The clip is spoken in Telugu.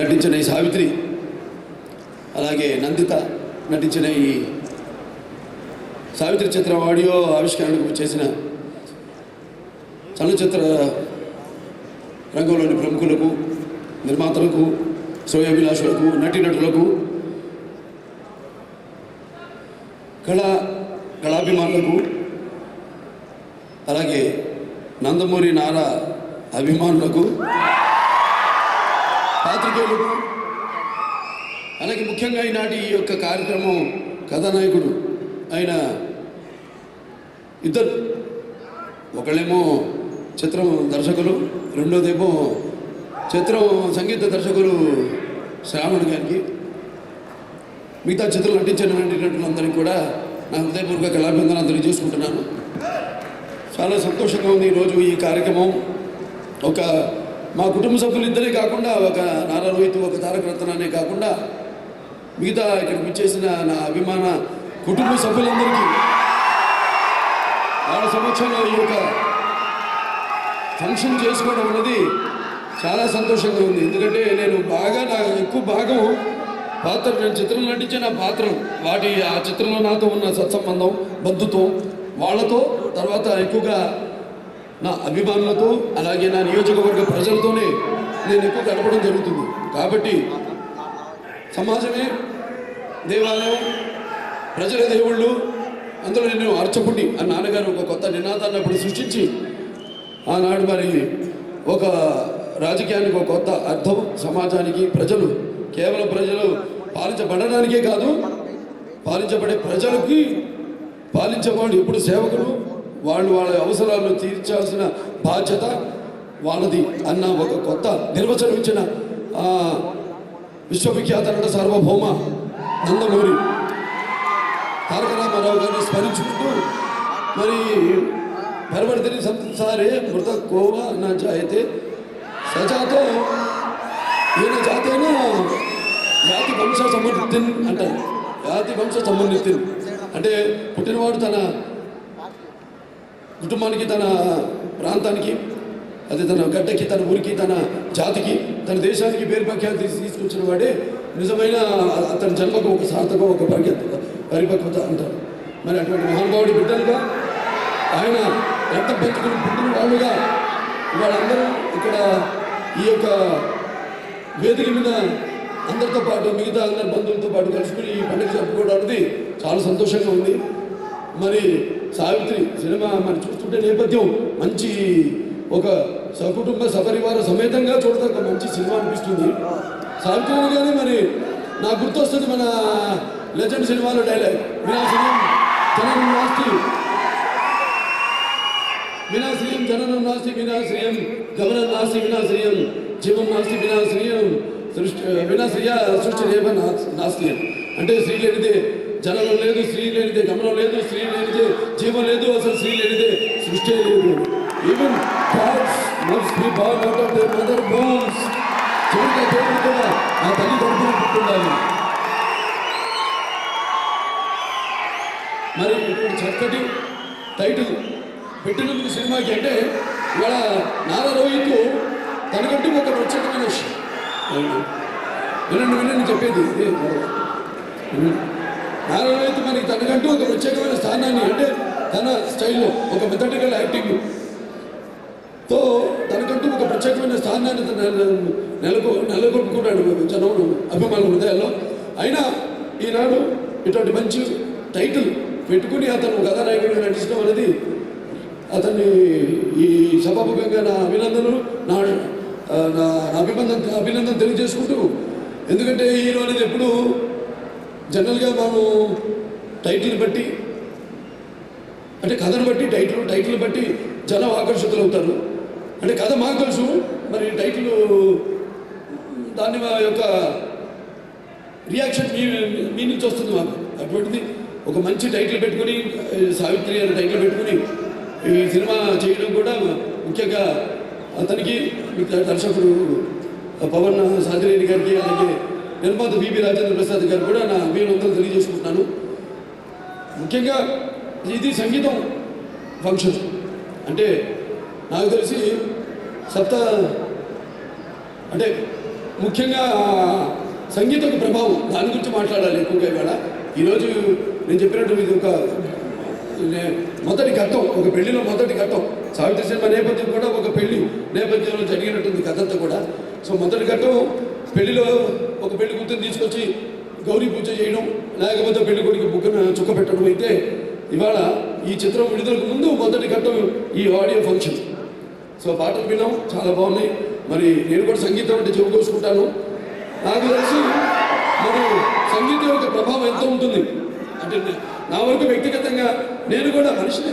నటించిన ఈ సావిత్రి, అలాగే నందిత నటించిన ఈ సావిత్రి చిత్రం ఆడియో ఆవిష్కరణకు చేసిన చలనచిత్ర రంగంలోని ప్రముఖులకు, నిర్మాతలకు, శ్రేయోభిలాషులకు, నటీనటులకు, కళాభిమానులకు, అలాగే నందమూరి నారా అభిమానులకు, పాత్రికేయులకు, అలాగే ముఖ్యంగా ఈనాటి ఈ యొక్క కార్యక్రమం కథానాయకుడు ఆయన ఇద్దరు, ఒకళ్ళేమో చిత్రం దర్శకులు, రెండోదేమో చిత్రం సంగీత దర్శకులు శ్రావణ్ గారికి, మిగతా చిత్రం నటించిన నటీనటులందరికీ కూడా నా హృదయపూర్వక కళాభివందనాలు తెలియజేసుకుంటున్నాను. చాలా సంతోషంగా ఉంది ఈరోజు ఈ కార్యక్రమం. ఒక మా కుటుంబ సభ్యులు ఇద్దరే కాకుండా, ఒక నారా రోహిత్, ఒక తారక రత్న అనే కాకుండా మిగతా ఇక్కడ విచ్చేసిన నా అభిమాన కుటుంబ సభ్యులందరికీ వాళ్ళ సమక్షంలో ఈ యొక్క ఫంక్షన్ చేసుకోవడం అనేది చాలా సంతోషంగా ఉంది. ఎందుకంటే నేను నా ఎక్కువ భాగం నేను చిత్రంలో నటించిన పాత్రలు, ఆ చిత్రంలో నాతో ఉన్న సత్సంబంధం, బంధుత్వం వాళ్ళతో, తర్వాత ఎక్కువగా నా అభిమానులతో, అలాగే నా నియోజకవర్గ ప్రజలతోనే నేను ఎక్కువ గడపడం జరుగుతుంది. కాబట్టి సమాజమే దేవాలయం, ప్రజల దేవుళ్ళు, అందులో నేను అర్చకుడి అని నాన్నగారు ఒక కొత్త నినాదాన్ని అప్పుడు సృష్టించి ఆనాడు మరి ఒక రాజకీయానికి ఒక కొత్త అర్థం, సమాజానికి ప్రజలు, కేవలం ప్రజలు పాలించబడడానికే కాదు, పాలించబడే ప్రజలకి పాలించేవాళ్ళు ఎప్పుడు సేవకులు, వాళ్ళ అవసరాలను తీర్చాల్సిన బాధ్యత వాళ్ళది అన్న ఒక కొత్త నిర్వచనం ఇచ్చిన విశ్వవిఖ్యాత నట సార్వభౌమ నందమూరి తారక రామారావు గారిని స్మరించుకుంటూ మరి పరవర్తిని సంసారే మృత కోవ నా జాయితే సజాతో ఈయన జాతేనా జాతి వంశ సమృద్ధిన్ అంటారు. జాతి వంశ సమృద్ధిన్ అంటే పుట్టినవాడు తన కుటుంబానికి, తన ప్రాంతానికి, అది తన గడ్డకి, తన ఊరికి, తన జాతికి, తన దేశానికి పేరు ప్రఖ్యాతి తీసుకొచ్చిన వాడే నిజమైన అతని జన్మకు ఒక సార్థకం, ఒక పరిపక్వత అంటారు. మరి అటువంటి మహానుభావుడి బిడ్డలుగా ఆయన ఎంత పెంచుకుని పుట్టిన వాళ్ళుగా వాళ్ళందరూ ఇక్కడ ఈ యొక్క వేదిక మీద అందరితో పాటు, మిగతా అందరి బంధువులతో పాటు కలుసుకుని ఈ పండుగ జరుపుకోవడం అనేది చాలా సంతోషంగా ఉంది. మరి సావిత్రి సినిమా మరి చూస్తుంటే నేపథ్యం మంచి, ఒక సకుటుంబ సపరివార సమేతంగా చూడదగ్గ మంచి సినిమా అనిపిస్తుంది. సావిత్రి అనగానే మరి నాకు గుర్తొస్తుంది మన లెజెండ్ సినిమాలో డైలాగ్, వినాశ్రయం జననం నాస్తి, వినాశ్రయం జననం నాస్తి, వినాశ్రయం గమనం నాస్తి, వినాశ్రయం జీవం నాస్తి, వినాశ్రయం వినాశ్రయ సృష్టి రేప నాస్తి. అంటే స్త్రీ లేనిదే జననం లేదు, స్త్రీ లేనిదే గమనం లేదు, స్త్రీ లేనిదే జీవం లేదు, అసలు స్త్రీ లేనిదే సృష్టి లేదు. Even God's must be born out of their mother bones. చివరిగా దేవుడు కూడా ఆ తల్లి కడుపున పుట్టుండాలి. మరి ఇప్పుడు చక్కటి టైటిల్ పెట్టినందుకు సినిమాకి, అంటే ఇవాళ నారా రోహిత్ తనకంటూ ఒక ప్రత్యేకమైన విషయం. వినండి చెప్పేది, నారా రోహిత్ మనకి తనకంటూ ఒక ప్రత్యేకమైన స్థానాన్ని, అంటే తన స్టైల్లో ఒక మెథడికల్ యాక్టింగ్తో తనకంటూ ఒక ప్రత్యేకమైన స్థానాన్ని నెలకొల్పుకున్నాడు జనం అభిమానుల హృదయాల్లో. అయినా ఈనాడు ఇటువంటి మంచి టైటిల్ పెట్టుకుని అతను కథానాయకుడిగా నటించడం అనేది అతన్ని ఈ సభాముఖంగా నా అభినందనలు, నా అభినందన తెలియజేసుకుంటూ, ఎందుకంటే హీరో అనేది ఎప్పుడు జనరల్గా మనం టైటిల్ బట్టి, అంటే కథను బట్టి టైటిల్ బట్టి జనం ఆకర్షితులు అవుతారు. అంటే కథ మాకు తెలుసు, మరి టైటిల్ దాన్ని మా యొక్క రియాక్షన్ మీ నుంచి వస్తుంది మాకు. అటువంటిది ఒక మంచి టైటిల్ పెట్టుకుని, సావిత్రి అనే టైటిల్ పెట్టుకుని ఈ సినిమా చేయడం కూడా ముఖ్యంగా అతనికి, దర్శకుడు పవన్ సాంజనేయుని గారికి, అలాగే నిర్మాత బిబి రాజేంద్ర ప్రసాద్ గారు కూడా నా అభినందనలు తెలియజేసుకుంటున్నాను. ముఖ్యంగా ఇది సంగీతం ఫంక్షన్, అంటే నాకు తెలిసి అంటే ముఖ్యంగా సంగీతం ప్రభావం దాని గురించి మాట్లాడాలి ఎక్కువగా ఇవాళ. ఈరోజు నేను చెప్పినట్టు ఇది ఒక మొదటి ఘట్టం, ఒక పెళ్లిలో మొదటి ఘట్టం. సావిత్రి సినిమా నేపథ్యం కూడా ఒక పెళ్లి నేపథ్యంలో జరిగినట్టుంది కథ అంతా కూడా. సో మొదటి ఘట్టం పెళ్లిలో ఒక పెళ్లి కూతురు తీసుకొచ్చి గౌరీ పూజ చేయడం, లేకపోతే పెళ్లి కొడుకు బుక్కను చుక్క పెట్టడం అయితే, ఇవాళ ఈ చిత్రం విడుదలకు ముందు మొదటి ఘట్టం ఈ ఆడియో ఫంక్షన్. సో పాటలు విన్నాం, చాలా బాగున్నాయి. మరి నేను కూడా సంగీతం అంటే చెప్పుకోసుకుంటాను. నాకు తెలిసి మరి సంగీతం యొక్క ప్రభావం ఎంత ఉంటుంది అంటే, నా వరకు వ్యక్తిగతంగా నేను కూడా మనిషిని.